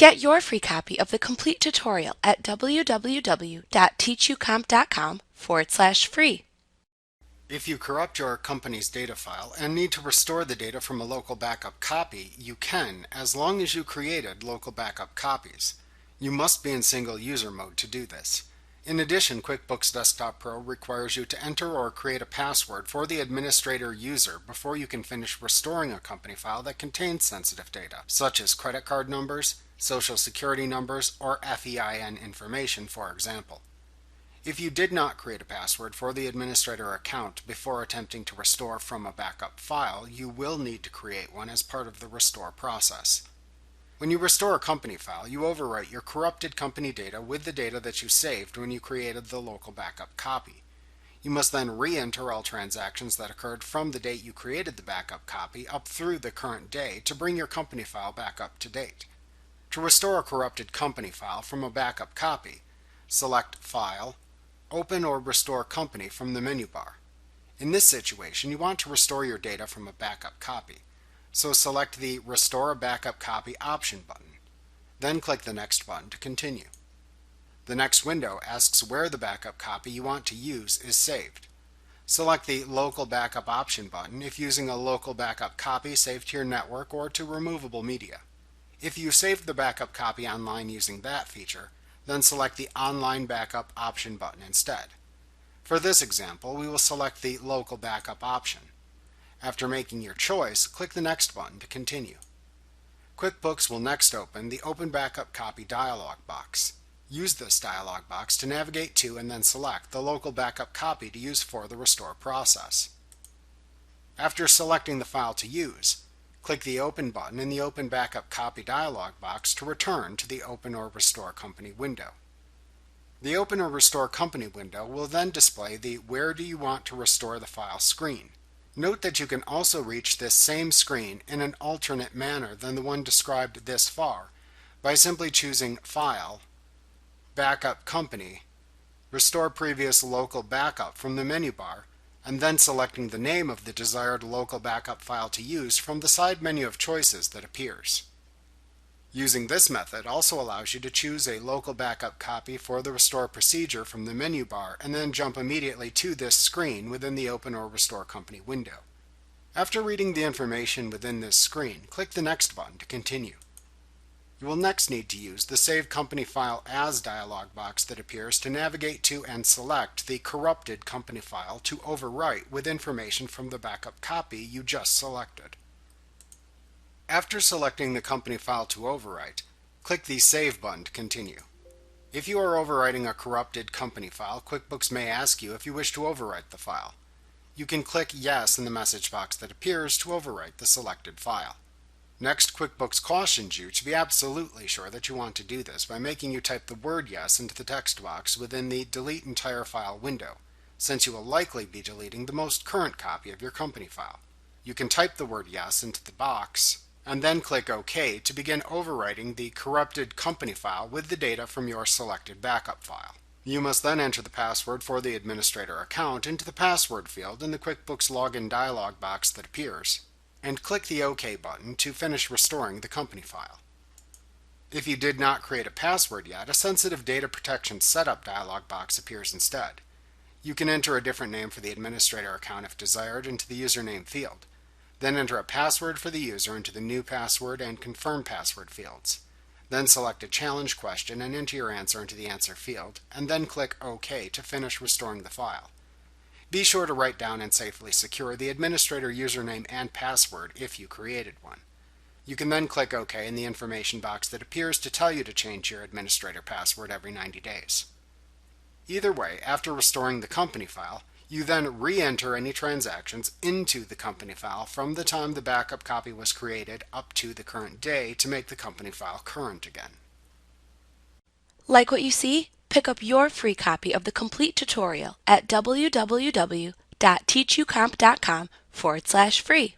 Get your free copy of the complete tutorial at www.teachucomp.com/free. If you corrupt your company's data file and need to restore the data from a local backup copy, you can, as long as you created local backup copies. You must be in single user mode to do this. In addition, QuickBooks Desktop Pro requires you to enter or create a password for the administrator user before you can finish restoring a company file that contains sensitive data, such as credit card numbers, social security numbers, or FEIN information, for example. If you did not create a password for the administrator account before attempting to restore from a backup file, you will need to create one as part of the restore process. When you restore a company file, you overwrite your corrupted company data with the data that you saved when you created the local backup copy. You must then re-enter all transactions that occurred from the date you created the backup copy up through the current day to bring your company file back up to date. To restore a corrupted company file from a backup copy, select File, Open or Restore Company from the menu bar. In this situation, you want to restore your data from a backup copy, so select the Restore a Backup Copy option button. Then click the Next button to continue. The next window asks where the backup copy you want to use is saved. Select the Local Backup option button if using a local backup copy saved to your network or to removable media. If you saved the backup copy online using that feature, then select the Online Backup option button instead. For this example, we will select the Local Backup option. After making your choice, click the Next button to continue. QuickBooks will next open the Open Backup Copy dialog box. Use this dialog box to navigate to and then select the local backup copy to use for the restore process. After selecting the file to use, click the Open button in the Open Backup Copy dialog box to return to the Open or Restore Company window. The Open or Restore Company window will then display the Where do you want to restore the file screen. Note that you can also reach this same screen in an alternate manner than the one described this far by simply choosing File, Backup Company, Restore Previous Local Backup from the menu bar, and then selecting the name of the desired local backup file to use from the side menu of choices that appears. Using this method also allows you to choose a local backup copy for the restore procedure from the menu bar and then jump immediately to this screen within the Open or Restore Company window. After reading the information within this screen, click the Next button to continue. You will next need to use the Save Company File As dialog box that appears to navigate to and select the corrupted company file to overwrite with information from the backup copy you just selected. After selecting the company file to overwrite, click the Save button to continue. If you are overwriting a corrupted company file, QuickBooks may ask you if you wish to overwrite the file. You can click Yes in the message box that appears to overwrite the selected file. Next, QuickBooks cautions you to be absolutely sure that you want to do this by making you type the word Yes into the text box within the Delete Entire File window, since you will likely be deleting the most current copy of your company file. You can type the word Yes into the box and then click OK to begin overwriting the corrupted company file with the data from your selected backup file. You must then enter the password for the administrator account into the password field in the QuickBooks Login dialog box that appears, and click the OK button to finish restoring the company file. If you did not create a password yet, a Sensitive Data Protection Setup dialog box appears instead. You can enter a different name for the administrator account if desired into the username field. Then enter a password for the user into the New Password and Confirm Password fields. Then select a challenge question and enter your answer into the answer field, and then click OK to finish restoring the file. Be sure to write down and safely secure the administrator username and password if you created one. You can then click OK in the information box that appears to tell you to change your administrator password every 90 days. Either way, after restoring the company file, you then re-enter any transactions into the company file from the time the backup copy was created up to the current day to make the company file current again. Like what you see? Pick up your free copy of the complete tutorial at www.teachucomp.com/free.